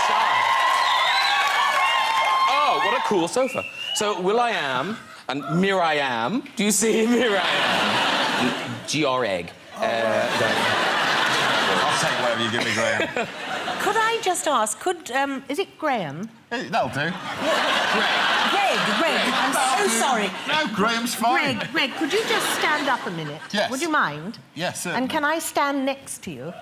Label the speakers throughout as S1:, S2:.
S1: Nice eye. Oh, what a cool sofa. So, Will.I.Am and Mir.I.Am. Do you see Mir.I.Am? GR egg.
S2: I'll take whatever you give me, Graham.
S3: Could I just ask, is it Graham?
S2: Hey, that'll do.
S3: Greg, I'm so sorry.
S2: No, Graham's fine.
S3: Greg, could you just stand up a minute?
S2: Yes.
S3: Would you mind?
S2: Yes, certainly.
S3: And can I stand next to you?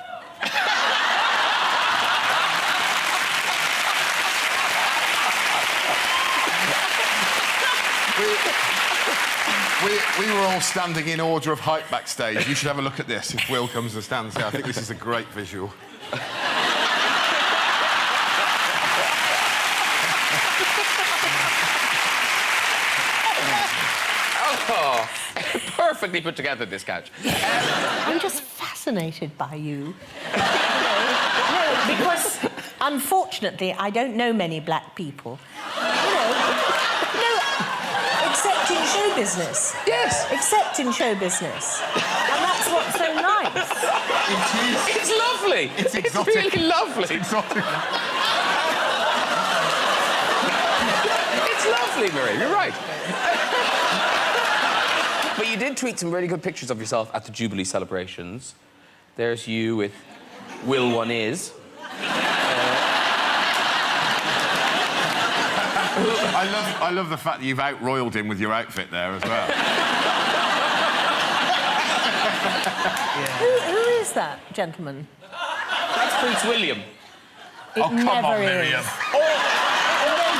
S2: We were all standing in order of height backstage. You should have a look at this if Will comes and stands here. I think this is a great visual.
S1: Oh, perfectly put together, this couch.
S3: I'm just fascinated by you. No, because, unfortunately, I don't know many black people. Except in show business.
S1: Yes.
S3: Except in show business. And that's what's so nice.
S2: It is.
S1: It's lovely.
S2: It's exotic.
S1: It's really lovely.
S2: It's exotic.
S1: It's lovely, Miriam. You're right. But you did tweet some really good pictures of yourself at the Jubilee celebrations. There's you with Will.I.Am.
S2: I love the fact that you've out-royaled him with your outfit there as well.
S3: Who is that gentleman?
S1: That's Prince William.
S3: It
S2: Oh, come
S3: never
S2: on,
S3: is.
S2: Miriam.
S1: Oh,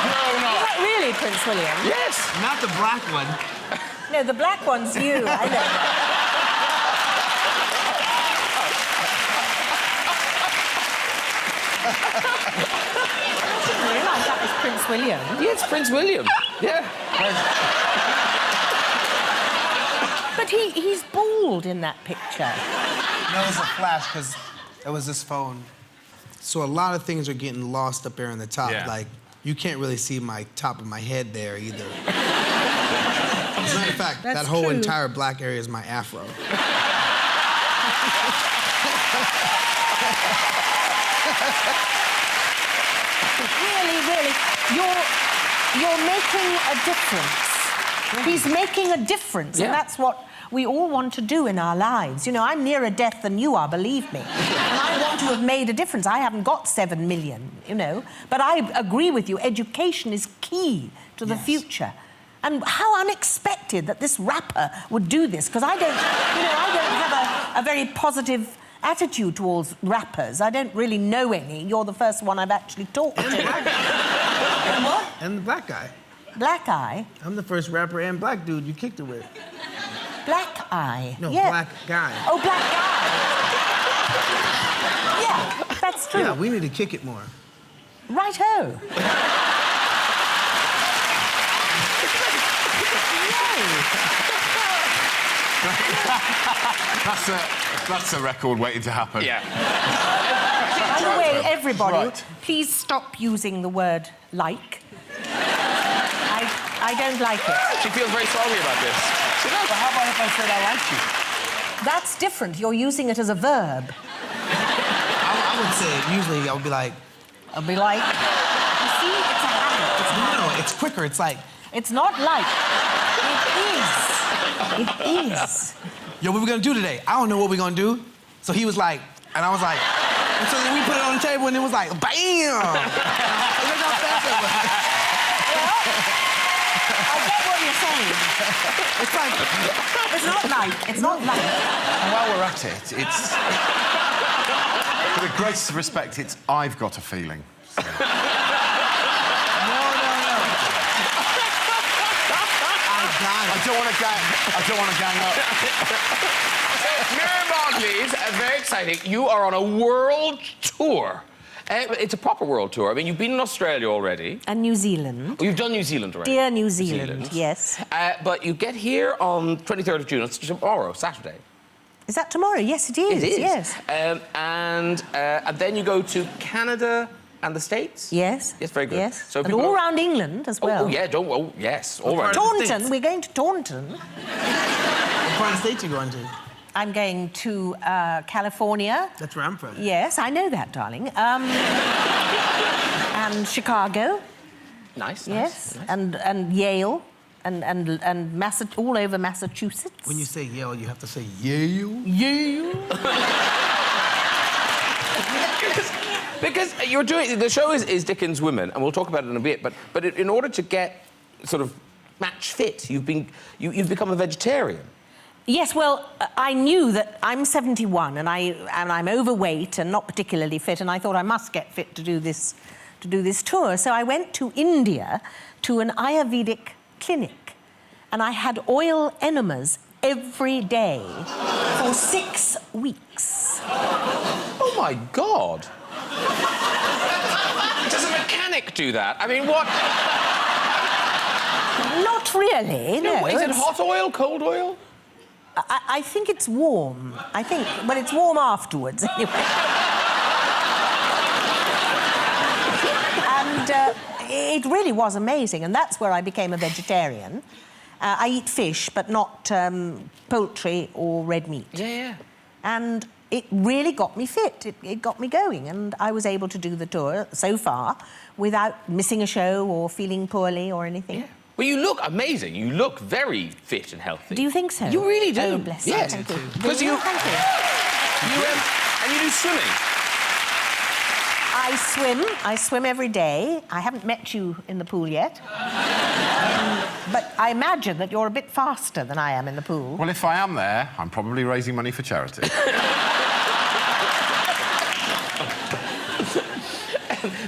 S1: grown up.
S3: Is that really Prince William?
S1: Yes.
S4: Not the black one.
S3: No, the black one's you. I know. I didn't realise that was Prince William.
S1: Yeah, it's Prince William. Yeah.
S3: But he's bald in that picture.
S4: No, it was a flash because it was this phone. So a lot of things are getting lost up there in the top.
S2: Yeah.
S4: Like, you can't really see my top of my head there either. As a matter of fact,
S3: That's
S4: that whole
S3: true.
S4: entire black area is my afro.
S3: Really, you're making a difference. He's making a difference,
S1: Yeah.
S3: and that's what we all want to do in our lives. You know, I'm nearer death than you are, believe me. And I want to have made a difference. I haven't got 7 million, you know. But I agree with you, education is key to the future. And how unexpected that this rapper would do this, because I don't have a very positive attitude towards rappers. I don't really know any. You're the first one I've actually talked to. And what?
S4: And the black guy.
S3: Black Eye?
S4: I'm the first rapper and black dude you kicked it with.
S3: Black Eye?
S4: No,
S3: yeah.
S4: black guy.
S3: Oh, Black Guy. Yeah, that's true.
S4: Yeah, we need to kick it more.
S3: Right-ho.
S2: That's a record waiting to happen.
S1: Yeah.
S3: By the way, everybody,
S2: Right.
S3: please stop using the word like. I don't like it.
S1: She feels very strongly about this.
S4: Well, how about if I said I like you?
S3: That's different. You're using it as a verb.
S4: I would say it. Usually I would be like,
S3: I'll be like... You see, it's a habit.
S4: no, it's quicker. It's like,
S3: It's not like. It is. It is.
S4: yo, what we gonna do today? I don't know what we gonna do. So he was like, and I was like, and so then we put it on the table and it was like, bam! Look how fast it was.
S3: I get what you're saying.
S4: It's like,
S3: It's not like. It's not like.
S2: And while we're at it, it's... With the greatest respect, it's I've got a feeling. So.
S4: no.
S2: I don't want to gang up.
S1: Miriam Bogleys, very exciting. You are on a world tour. It's a proper world tour. I mean, you've been in Australia already.
S3: And New Zealand.
S1: Oh, you've done New Zealand already.
S3: Dear New Zealand, yes.
S1: But you get here on 23rd of June. It's tomorrow, Saturday.
S3: Is that tomorrow? Yes, it is.
S1: It is.
S3: Yes.
S1: And then you go to Canada and the States?
S3: Yes.
S1: Yes, very good.
S3: Yes.
S1: So
S3: and
S1: people
S3: all around England as well.
S1: Oh, yeah, yes, all right.
S3: Taunton. We're going to Taunton.
S4: What part of the state you going to?
S3: I'm going to California.
S4: That's where I'm from.
S3: Yes, I know that, darling. And Chicago.
S1: Nice,
S3: Yes.
S1: nice.
S3: And Yale. And all over Massachusetts.
S4: When you say Yale, you have to say Yale.
S3: Yale.
S1: Because you're doing... The show is Dickens Women, and we'll talk about it in a bit, but in order to get sort of match fit, you've become a vegetarian.
S3: Yes, well, I knew that I'm 71 and I'm overweight and not particularly fit, and I thought I must get fit to do this tour. So I went to India to an Ayurvedic clinic, and I had oil enemas every day for 6 weeks.
S1: Oh, my God. Does a mechanic do that? I mean, what...
S3: Not really, no.
S1: Is it hot oil, cold oil?
S3: I think it's warm. But it's warm afterwards, anyway. And it really was amazing, and that's where I became a vegetarian. I eat fish, but not poultry or red meat.
S1: Yeah.
S3: And it really got me fit. It got me going, and I was able to do the tour so far without missing a show or feeling poorly or anything.
S1: Yeah. Well, you look amazing. You look very fit and healthy.
S3: Do you think so?
S1: You really do.
S3: Oh, bless you.
S1: Yes.
S3: Thank you.
S1: Because you...
S3: Thank you.
S1: And you do swimming.
S3: I swim every day. I haven't met you in the pool yet. But I imagine that you're a bit faster than I am in the pool.
S2: Well, if I am there, I'm probably raising money for charity.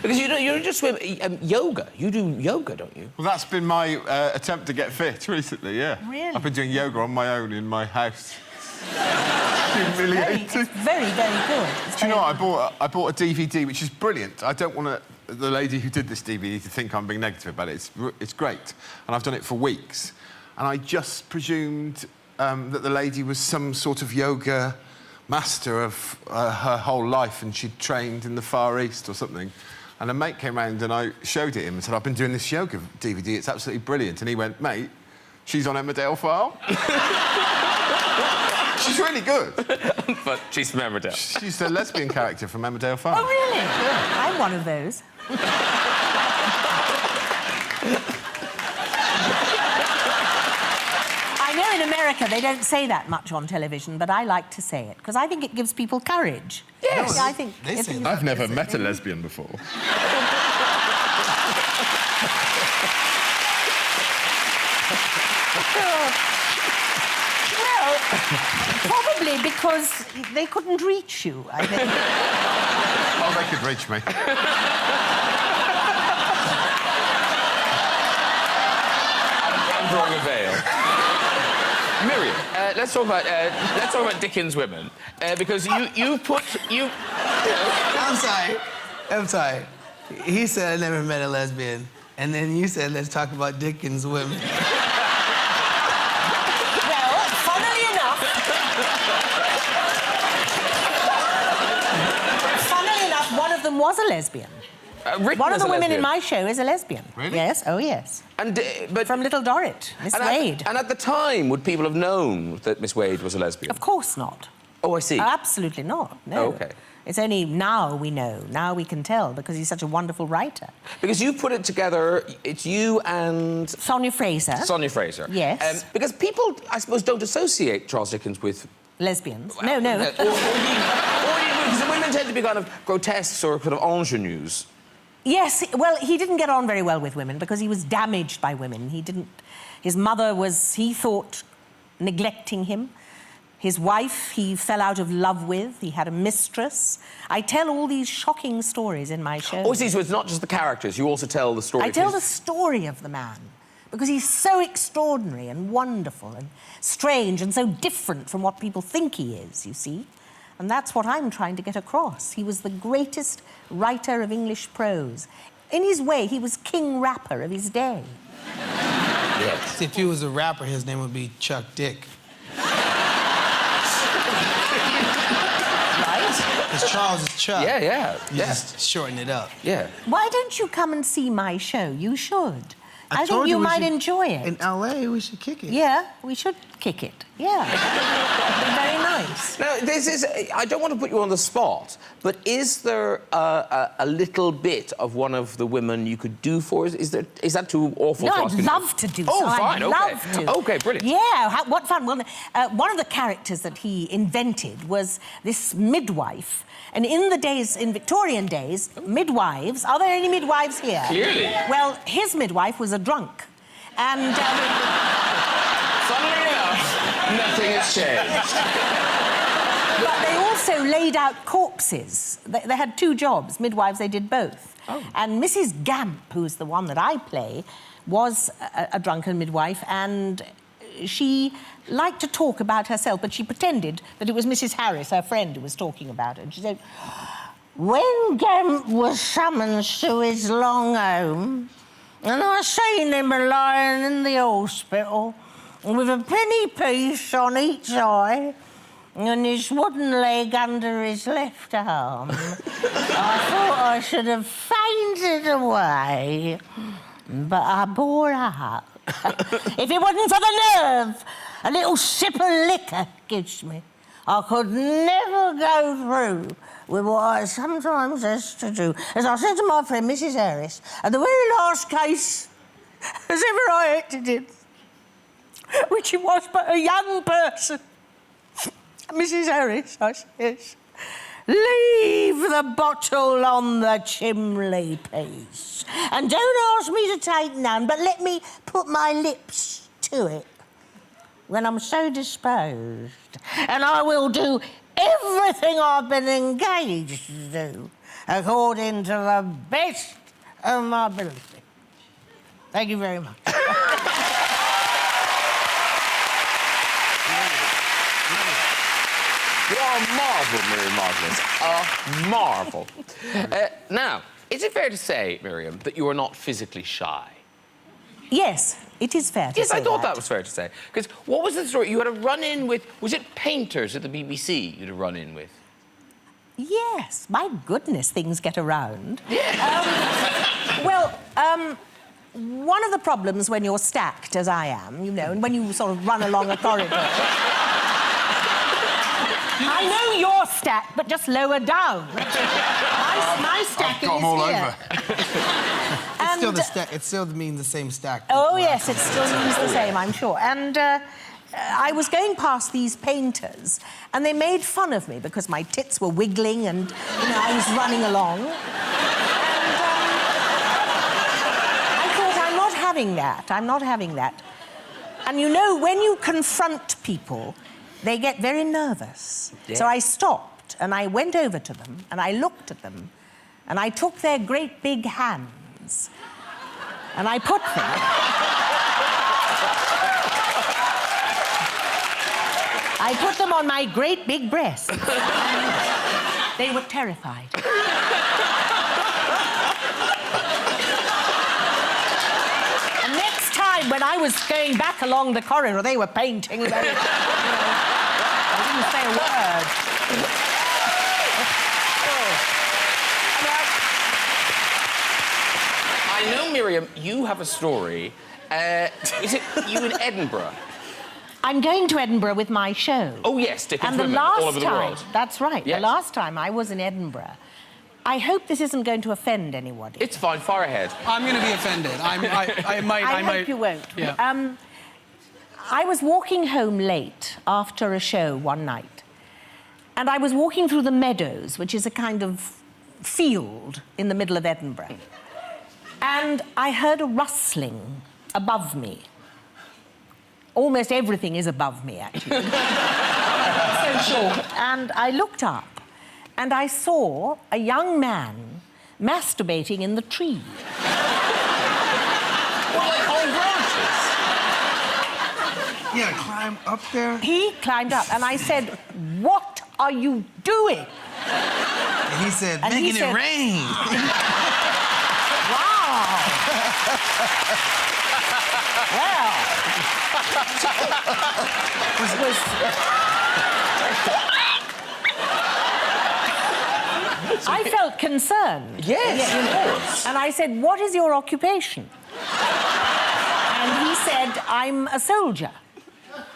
S1: Because you don't just swim. Yoga. You do yoga, don't you?
S2: Well, that's been my attempt to get fit recently, yeah.
S3: Really?
S2: I've been doing yoga on my own in my house. Humiliating.
S3: It's very, very good.
S2: Do you know what? I bought a DVD, which is brilliant. I don't want the lady who did this DVD to think I'm being negative about it. It's great. And I've done it for weeks. And I just presumed that the lady was some sort of yoga master of her whole life, and she'd trained in the Far East or something. And a mate came round and I showed it him and said, I've been doing this yoga DVD, it's absolutely brilliant. And he went, mate, she's on Emmerdale Farm. She's really good.
S1: But she's from Emmerdale.
S2: She's the lesbian character from Emmerdale Farm.
S3: Oh, really? Yeah. I'm one of those. I know in America they don't say that much on television, but I like to say it, because I think it gives people courage.
S1: Yes.
S3: I think
S4: They say that.
S2: I've never met a lesbian before.
S3: Well, probably because they couldn't reach you, I think.
S2: Oh, they could reach me.
S1: I'm drawing a veil. Miriam, let's talk about Dickens Women, because you put.
S4: I'm sorry. He said I never met a lesbian, and then you said let's talk about Dickens Women.
S3: Well, funnily enough, one of them was a lesbian. One of the women in my show is a lesbian.
S2: Really?
S3: Yes, oh yes.
S1: But
S3: From Little Dorrit, Miss Wade.
S1: And at the time, would people have known that Miss Wade was a lesbian?
S3: Of course not.
S1: Oh, I see.
S3: Absolutely not, no.
S1: Oh, OK.
S3: It's only now we know, now we can tell, because he's such a wonderful writer.
S1: Because you put it together, it's you and...
S3: Sonia Fraser.
S1: Sonia Fraser.
S3: Yes.
S1: Because people, I suppose, don't associate Charles Dickens with...
S3: Lesbians. No.
S1: Because the women tend to be kind of grotesques or kind of ingenues.
S3: Yes, well, he didn't get on very well with women because he was damaged by women. His mother was, he thought, neglecting him. His wife, he fell out of love with. He had a mistress. I tell all these shocking stories in my show.
S1: Oh, see, so it's not just the characters, you also tell the story.
S3: I tell the story of the man because he's so extraordinary and wonderful and strange and so different from what people think he is, you see. And that's what I'm trying to get across. He was the greatest writer of English prose. In his way, he was king rapper of his day.
S1: Yes.
S4: If he was a rapper, his name would be Chuck Dick.
S3: Right?
S4: Because Charles is Chuck.
S1: Yeah.
S4: You just shorten it up.
S1: Yeah.
S3: Why don't you come and see my show? You should. I think
S4: told
S3: you
S4: we
S3: might
S4: should-
S3: enjoy it.
S4: In L.A., we should kick it.
S3: Yeah, we should kick it. Yeah. It'd be very nice. nice.
S1: Now, this is... I don't want to put you on the spot, but is there a little bit of one of the women you could do for us? Is that too awful
S3: No,
S1: to ask?
S3: I'd love to do so.
S1: Oh, fine,
S3: I'd love to.
S1: OK, brilliant.
S3: Yeah, what fun. Well, one of the characters that he invented was this midwife. And in Victorian days, midwives... Are there any midwives here?
S1: Clearly.
S3: Well, his midwife was a drunk. And...
S1: Funnily enough, nothing has changed.
S3: But they also laid out corpses. They had two jobs. Midwives, they did both.
S1: Oh.
S3: And Mrs. Gamp, who's the one that I play, was a drunken midwife, and she liked to talk about herself, but she pretended that it was Mrs. Harris, her friend, who was talking about her. And she said, when Gamp was summoned to his long home, and I seen him lying in the hospital with a penny piece on each eye and his wooden leg under his left arm, I thought I should have fainted away, but I bore up. If it wasn't for the nerve a little sip of liquor gives me, I could never go through with what I sometimes has to do. As I said to my friend, Mrs. Harris, at the very last case as ever I acted in, which it was but a young person. Mrs. Harris, I says, leave the bottle on the chimney piece and don't ask me to take none, but let me put my lips to it when I'm so disposed, and I will do everything I've been engaged to do according to the best of my ability. Thank you very much.
S1: You are a marvel, Miriam Margolis. A marvel. Now, is it fair to say, Miriam, that you are not physically shy?
S3: Yes, it is fair to say
S1: Yes, I thought
S3: that
S1: that was fair to say. Because what was the story? You had a run-in with... Was it painters at the BBC you had a run-in with?
S3: Yes, my goodness, things get around.
S1: Yeah.
S3: One of the problems when you're stacked, as I am, you know, and when you sort of run along a corridor... I know you're stacked, but just lower down. My stack is
S2: got them all
S3: here.
S2: over.
S4: It still means the same stack.
S3: Oh, yes, it still means the same, I'm sure. And I was going past these painters, and they made fun of me because my tits were wiggling and, you know, I was running along. And I thought, I'm not having that. I'm not having that. And, you know, when you confront people, they get very nervous. Yeah. So I stopped, and I went over to them, and I looked at them, and I took their great big hands, and I put them... I put them on my great big breasts. They were terrified. And next time, when I was going back along the corridor, they were painting. I didn't say a word.
S1: I know, Miriam, you have a story. Is it you in Edinburgh?
S3: I'm going to Edinburgh with my show.
S1: Oh, yes, Dickens
S3: and the
S1: women
S3: last
S1: all over the
S3: time,
S1: world.
S3: That's right.
S1: Yes.
S3: The last time I was in Edinburgh, I hope this isn't going to offend anybody.
S1: It's fine, far ahead.
S4: I'm going to be offended. I might.
S3: I hope you won't.
S4: Yeah.
S3: I was walking home late after a show one night, and I was walking through the meadows, which is a kind of field in the middle of Edinburgh, and I heard a rustling above me. Almost everything is above me, actually. So short. And I looked up, and I saw a young man masturbating in the tree.
S1: Well, like on branches?
S4: Yeah, climb up there.
S3: He climbed up, and I said, "What are you doing?"
S4: And he said,
S3: And he
S4: making
S3: said-
S4: it rain.
S3: Wow. Well. I felt concerned.
S1: Yes, of course.
S3: And I said, "What is your occupation?" And he said, "I'm a soldier."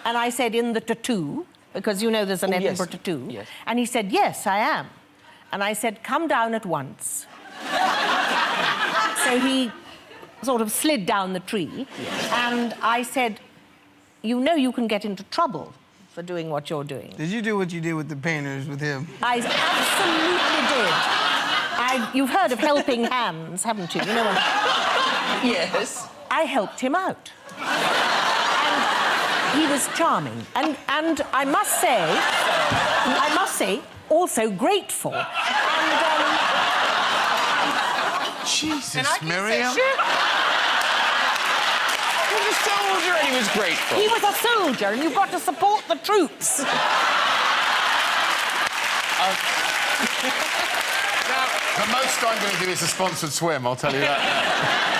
S3: And I said, "In the tattoo?" Because you know there's an
S1: Oh, yes.
S3: Edinburgh to 2.
S1: Yes.
S3: And he said, yes, I am. And I said, come down at once. So he sort of slid down the tree.
S1: Yes.
S3: And I said, you know you can get into trouble for doing what you're doing.
S4: Did you do what you did with the painters with him?
S3: I absolutely did. You've heard of helping hands, haven't you? You know what?
S1: Yes.
S3: I helped him out. And he was charming. And I must say, also grateful. And,
S2: Jesus,
S1: He
S2: Miriam.
S1: was a soldier and he was grateful.
S3: he was a soldier, and you've got to support the troops.
S2: The most I'm going to do is a sponsored swim, I'll tell you that.